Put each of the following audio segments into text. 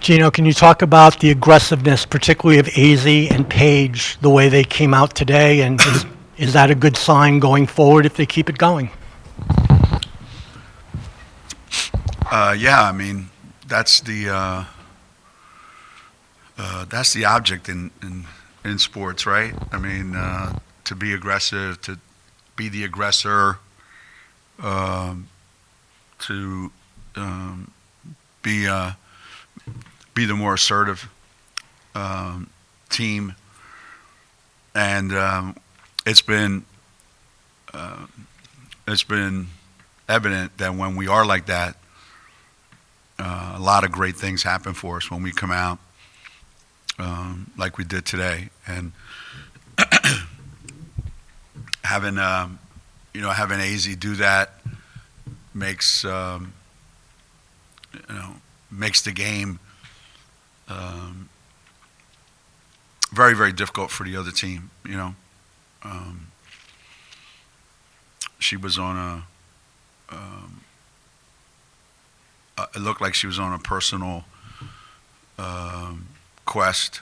Geno, can you talk about the aggressiveness, particularly of Azzi and Paige, the way they came out today, and is that a good sign going forward if they keep it going? Yeah, I mean, that's the object in sports, right? I mean, to be aggressive, to be the aggressor, to be the more assertive team, and it's been evident that when we are like that, a lot of great things happen for us when we come out like we did today, and having having Azzi do that makes makes the game very, very difficult for the other team. She was on it looked like she was on a personal quest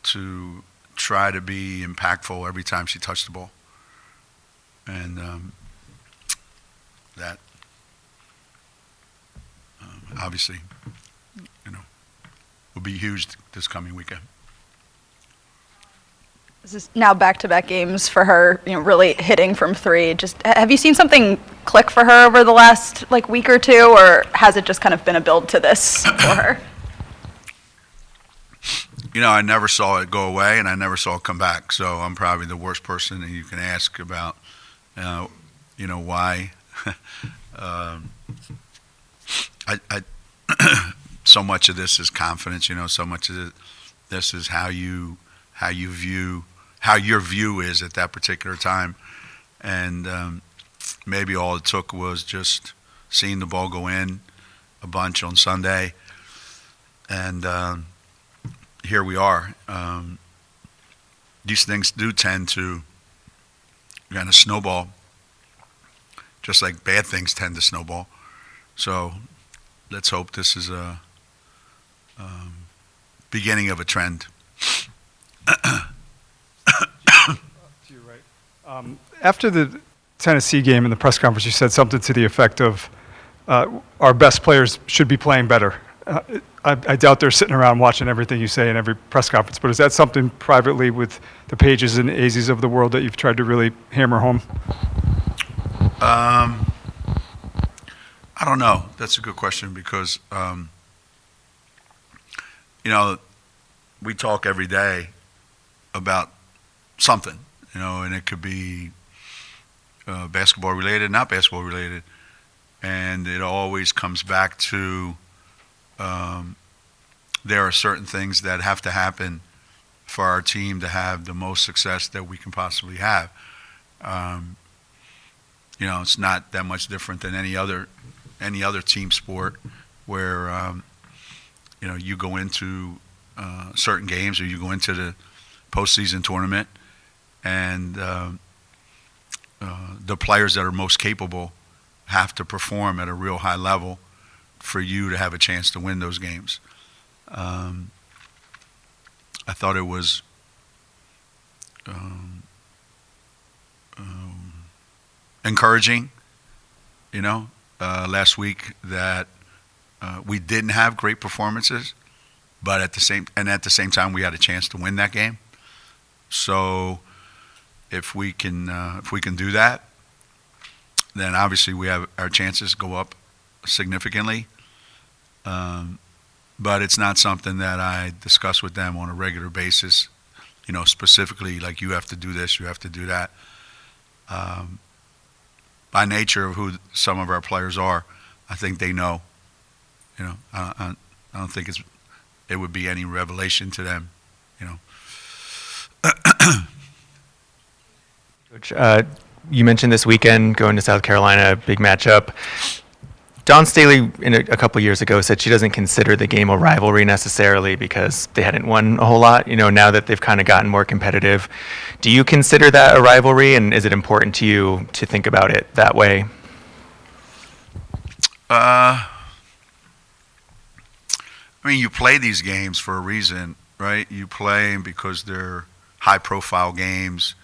to try to be impactful every time she touched the ball, and that obviously, will be huge this coming weekend. This is now back-to-back games for her, really hitting from three. Just have you seen something click for her over the last week or two, or has it just kind of been a build to this for her? I never saw it go away, and I never saw it come back. So I'm probably the worst person that you can ask about, why. I so much of this is confidence. So much of this is how your view is at that particular time, and maybe all it took was just seeing the ball go in a bunch on Sunday, and here we are. These things do tend to kind of snowball, just like bad things tend to snowball. So let's hope this is a beginning of a trend. To your right. After the Tennessee game in the press conference, you said something to the effect of our best players should be playing better. I doubt they're sitting around watching everything you say in every press conference, but is that something privately with the Pages and Azzies of the world that you've tried to really hammer home? I don't know. That's a good question because, we talk every day about something, and it could be basketball related, not basketball related, and it always comes back to there are certain things that have to happen for our team to have the most success that we can possibly have. It's not that much different than any other team sport where you go into certain games or you go into the postseason tournament and the players that are most capable have to perform at a real high level for you to have a chance to win those games. I thought it was encouraging, last week that we didn't have great performances, but at the same time we had a chance to win that game. So if we can do that, then obviously we have our chances go up significantly. But it's not something that I discuss with them on a regular basis, specifically like you have to do this, you have to do that. By nature of who some of our players are, I think they know. I don't think it would be any revelation to them. Coach, you mentioned this weekend going to South Carolina, big matchup. Dawn Staley, a couple years ago, said she doesn't consider the game a rivalry necessarily because they hadn't won a whole lot. Now that they've kind of gotten more competitive, do you consider that a rivalry, and is it important to you to think about it that way? I mean, you play these games for a reason, right? You play 'em because they're high-profile games.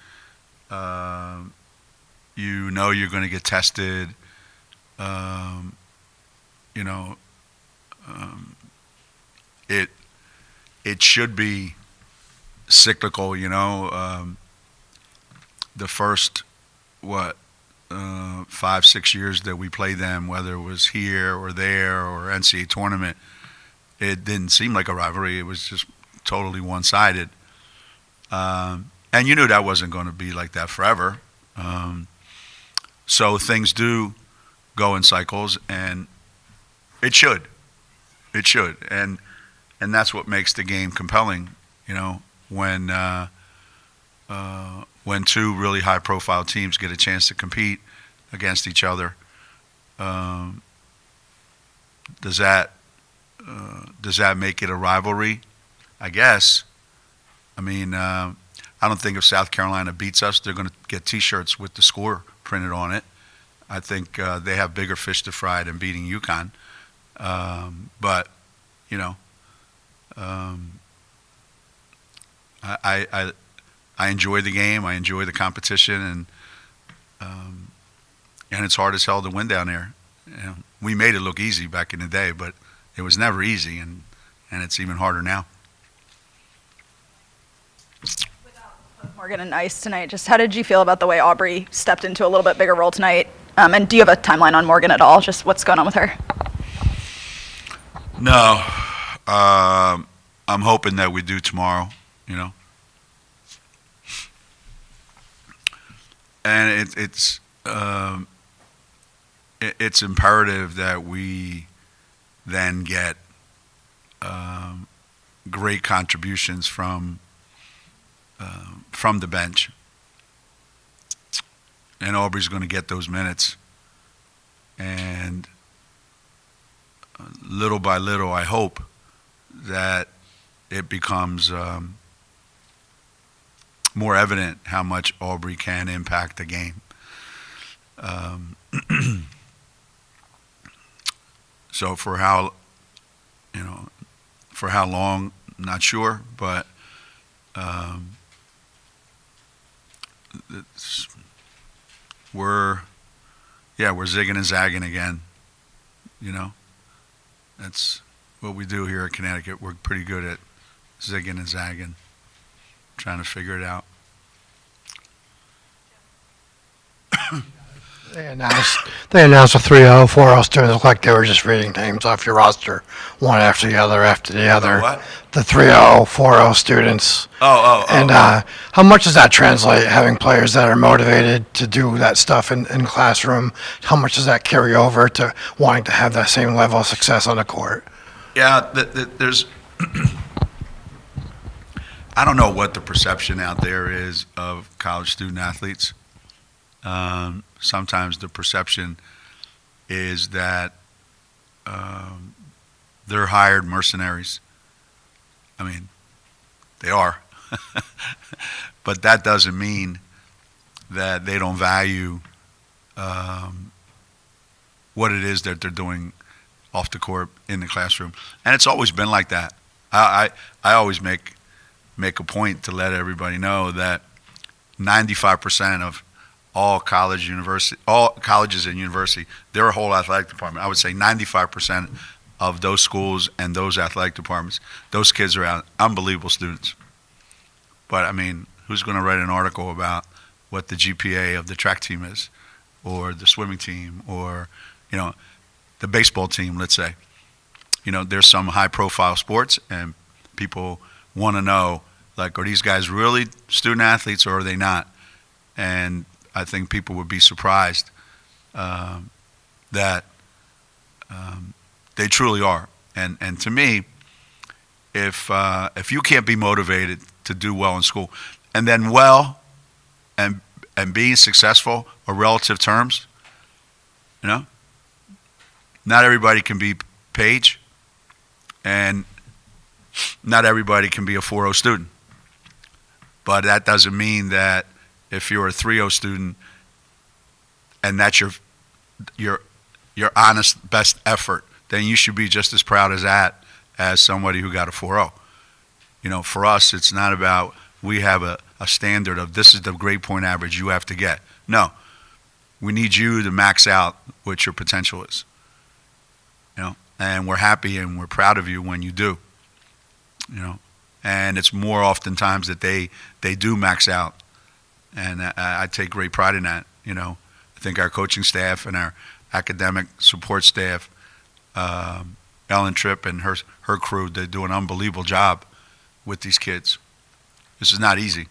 You know you're going to get tested. You know, it should be cyclical. You know, the first 5-6 years that we played them, whether it was here or there or NCAA tournament, it didn't seem like a rivalry. It was just totally one-sided. And you knew that wasn't going to be like that forever. So things do go in cycles, and it should. It should. And that's what makes the game compelling, you know, when two really high-profile teams get a chance to compete against each other. Does that make it a rivalry? I guess. I mean, I don't think if South Carolina beats us, they're going to get T-shirts with the score printed on it. I think they have bigger fish to fry than beating UConn. But, you know, I enjoy the game. I enjoy the competition, and it's hard as hell to win down there. You know, we made it look easy back in the day, but it was never easy, and it's even harder now. Morgan and Ice tonight, just how did you feel about the way Aubrey stepped into a little bit bigger role tonight? And do you have a timeline on Morgan at all? Just what's going on with her? No. I'm hoping that we do tomorrow, you know. And it's imperative that we then get great contributions from the bench. And Aubrey's going to get those minutes. And little by little, I hope that it becomes more evident how much Aubrey can impact the game. So for how long, not sure, but we're zigging and zagging again. You know, that's what we do here in Connecticut. We're pretty good at zigging and zagging, trying to figure it out. They announced a 3-0, 4-0 students. Looked like they were just reading names off your roster, one after the other after the other. What? The 3-0, 4-0 students. And how much does that translate, having players that are motivated to do that stuff in classroom? How much does that carry over to wanting to have that same level of success on the court? Yeah, there's I don't know what the perception out there is of college student athletes. Sometimes the perception is that they're hired mercenaries. I mean, they are. But that doesn't mean that they don't value what it is that they're doing off the court in the classroom. And it's always been like that. I always make a point to let everybody know that 95% of all colleges and university, their whole athletic department, I would say 95% of those schools and those athletic departments, those kids are unbelievable students. But I mean, who's going to write an article about what the GPA of the track team is, or the swimming team, or, you know, the baseball team, let's say? You know, there's some high-profile sports, and people want to know, like, are these guys really student athletes or are they not? And I think people would be surprised that they truly are. And to me, if you can't be motivated to do well in school, and then and being successful are relative terms, you know, not everybody can be Paige, and not everybody can be a 4.0 student. But that doesn't mean that if you're a 3.0 student and that's your honest best effort, then you should be just as proud as that as somebody who got a 4.0. You know, for us, it's not about we have a standard of this is the grade point average you have to get. No, we need you to max out what your potential is. You know, and we're happy and we're proud of you when you do. You know, and it's more oftentimes that they do max out, and I take great pride in that. You know, I think our coaching staff and our academic support staff, Ellen Tripp and her crew, they do an unbelievable job with these kids. This is not easy,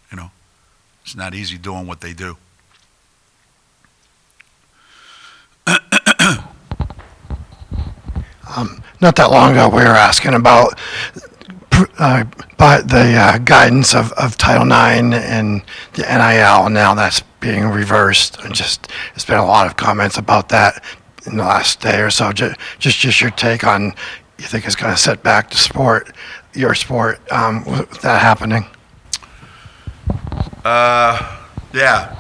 you know. It's not easy doing what they do. Not that long ago, we were asking about the guidance of Title IX and the NIL, and now that's being reversed. And there's been a lot of comments about that in the last day or so. Just your take on, you think it's going to set back the sport, your sport, with that happening? Yeah.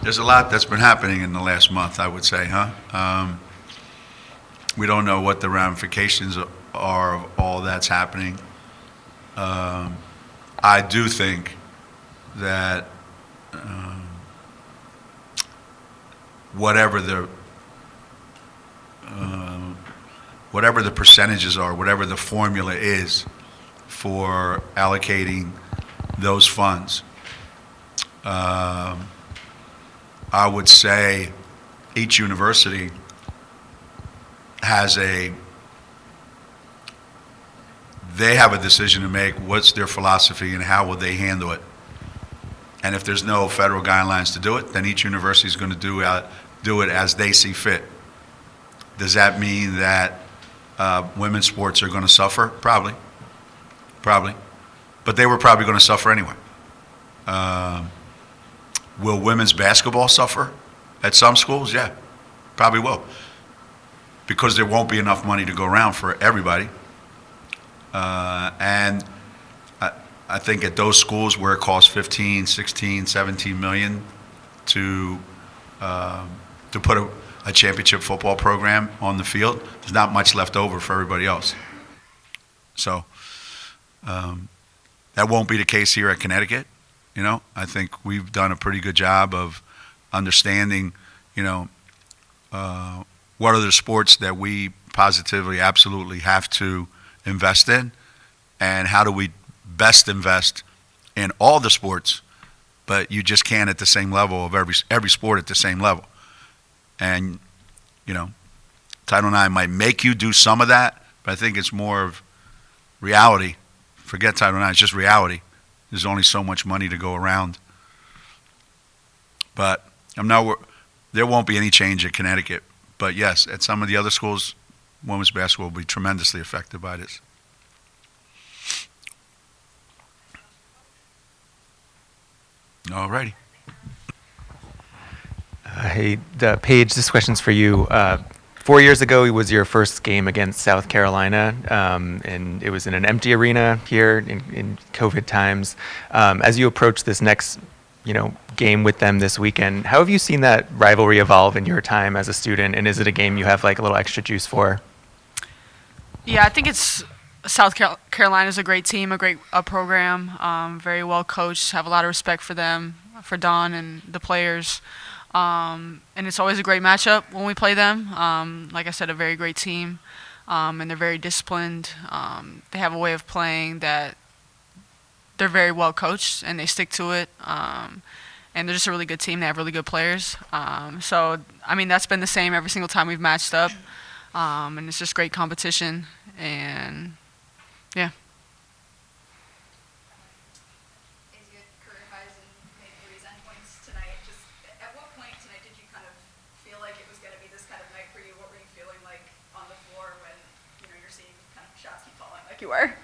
There's a lot that's been happening in the last month, I would say, huh? We don't know what the ramifications are of all that's happening. I do think that whatever the percentages are, whatever the formula is for allocating those funds, I would say each university they have a decision to make. What's their philosophy and how will they handle it? And if there's no federal guidelines to do it, then each university is going to do it as they see fit. Does that mean that women's sports are going to suffer? Probably. But they were probably going to suffer anyway. Will women's basketball suffer at some schools? Yeah, probably will. Because there won't be enough money to go around for everybody. And I think at those schools where it costs 15, 16, 17 million to put a championship football program on the field, there's not much left over for everybody else. So that won't be the case here at Connecticut. You know, I think we've done a pretty good job of understanding, you know, what are the sports that we positively, absolutely have to invest in, and how do we best invest in all the sports, but you just can't at the same level of every sport at the same level. And, you know, Title IX might make you do some of that, but I think it's more of reality. Forget Title IX, it's just reality. There's only so much money to go around. But there won't be any change at Connecticut. But yes, at some of the other schools, women's basketball will be tremendously affected by this. All righty. Hey, Paige, this question's for you. 4 years ago, it was your first game against South Carolina, and it was in an empty arena here in COVID times. As you approach this next, game with them this weekend, how have you seen that rivalry evolve in your time as a student, and is it a game you have like a little extra juice for? Yeah, I think South Carolina is a great team, a great program, very well coached. Have a lot of respect for them, for Don and the players. And it's always a great matchup when we play them. Like I said, a very great team, and they're very disciplined. They have a way of playing that they're very well coached, and they stick to it. And they're just a really good team. They have really good players. So, I mean, that's been the same every single time we've matched up. And it's just great competition. And, yeah. You were?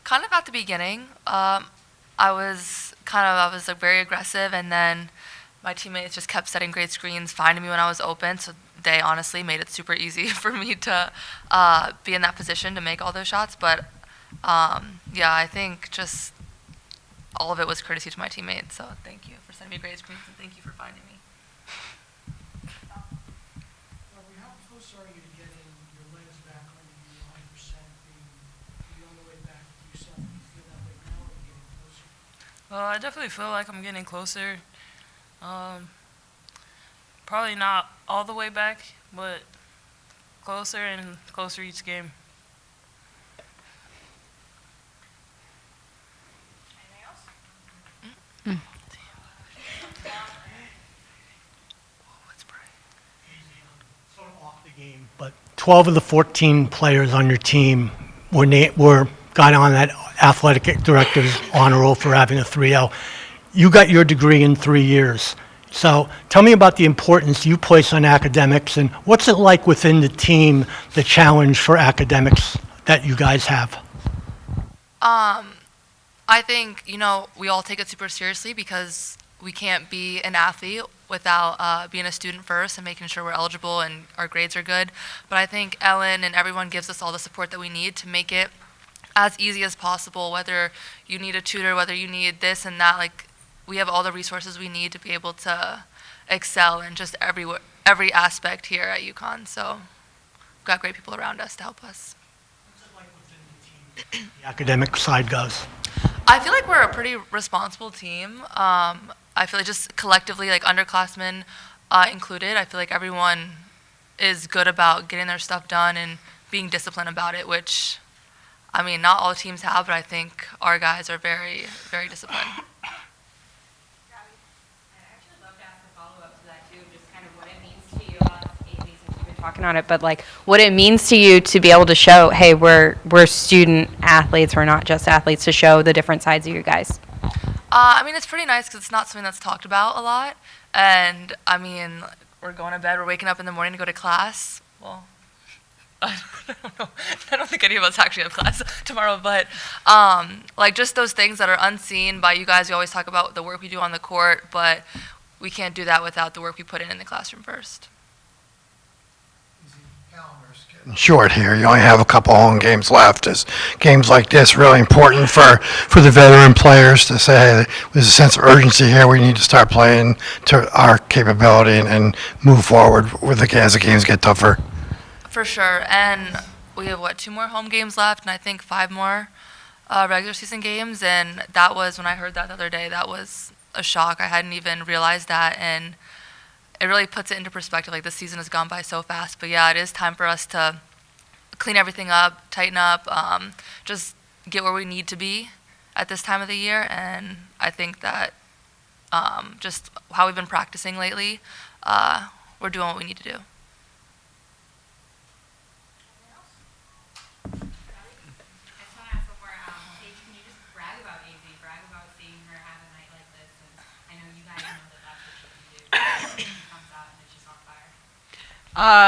Kind of at the beginning, I was like very aggressive, and then my teammates just kept setting great screens, finding me when I was open, so they honestly made it super easy for me to be in that position to make all those shots. But yeah, I think just all of it was courtesy to my teammates, so thank you for sending me great screens, and thank you for finding me. How close are you to getting I definitely feel like I'm getting closer. Probably not all the way back, but closer and closer each game. Sort of off the game, but 12 of the 14 players on your team got on that athletic director's honor roll for having a 3L. You got your degree in 3 years. So tell me about the importance you place on academics, and what's it like within the team, the challenge for academics that you guys have? I think, we all take it super seriously because we can't be an athlete without being a student first and making sure we're eligible and our grades are good. But I think Ellen and everyone gives us all the support that we need to make it as easy as possible, whether you need a tutor, whether you need this and that. Like, we have all the resources we need to be able to excel in just every aspect here at UConn. So we've got great people around us to help us. What's it like within the team, the academic side goes? I feel like we're a pretty responsible team. I feel like just collectively, like underclassmen included, I feel like everyone is good about getting their stuff done and being disciplined about it, which, I mean, not all teams have, but I think our guys are very, very disciplined. Talking on it, but like what it means to you to be able to show, hey, we're student athletes, we're not just athletes, to show the different sides of you guys. I mean, it's pretty nice because it's not something that's talked about a lot. And I mean, we're going to bed, we're waking up in the morning to go to class. Well, I don't know. I don't think any of us actually have class tomorrow, but like just those things that are unseen by you guys. We always talk about the work we do on the court, but we can't do that without the work we put in the classroom first. Short here. You only have a couple home games left. Is games like this really important for the veteran players to say, hey, there's a sense of urgency here. We need to start playing to our capability and move forward with as the games get tougher. For sure. And we have, 2 more home games left, and I think 5 more regular season games. And that was, when I heard that the other day, that was a shock. I hadn't even realized that. And it really puts it into perspective. Like, this season has gone by so fast. But yeah, it is time for us to clean everything up, tighten up, just get where we need to be at this time of the year. And I think that just how we've been practicing lately, we're doing what we need to do.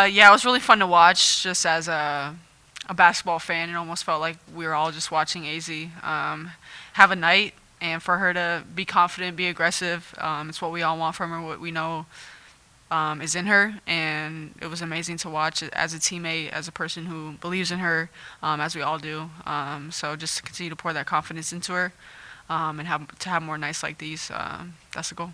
Yeah, it was really fun to watch. Just as a basketball fan, it almost felt like we were all just watching Azzi have a night, and for her to be confident, be aggressive. It's what we all want from her, what we know is in her, and it was amazing to watch as a teammate, as a person who believes in her, as we all do. So just continue to pour that confidence into her, and have more nights like these. That's the goal.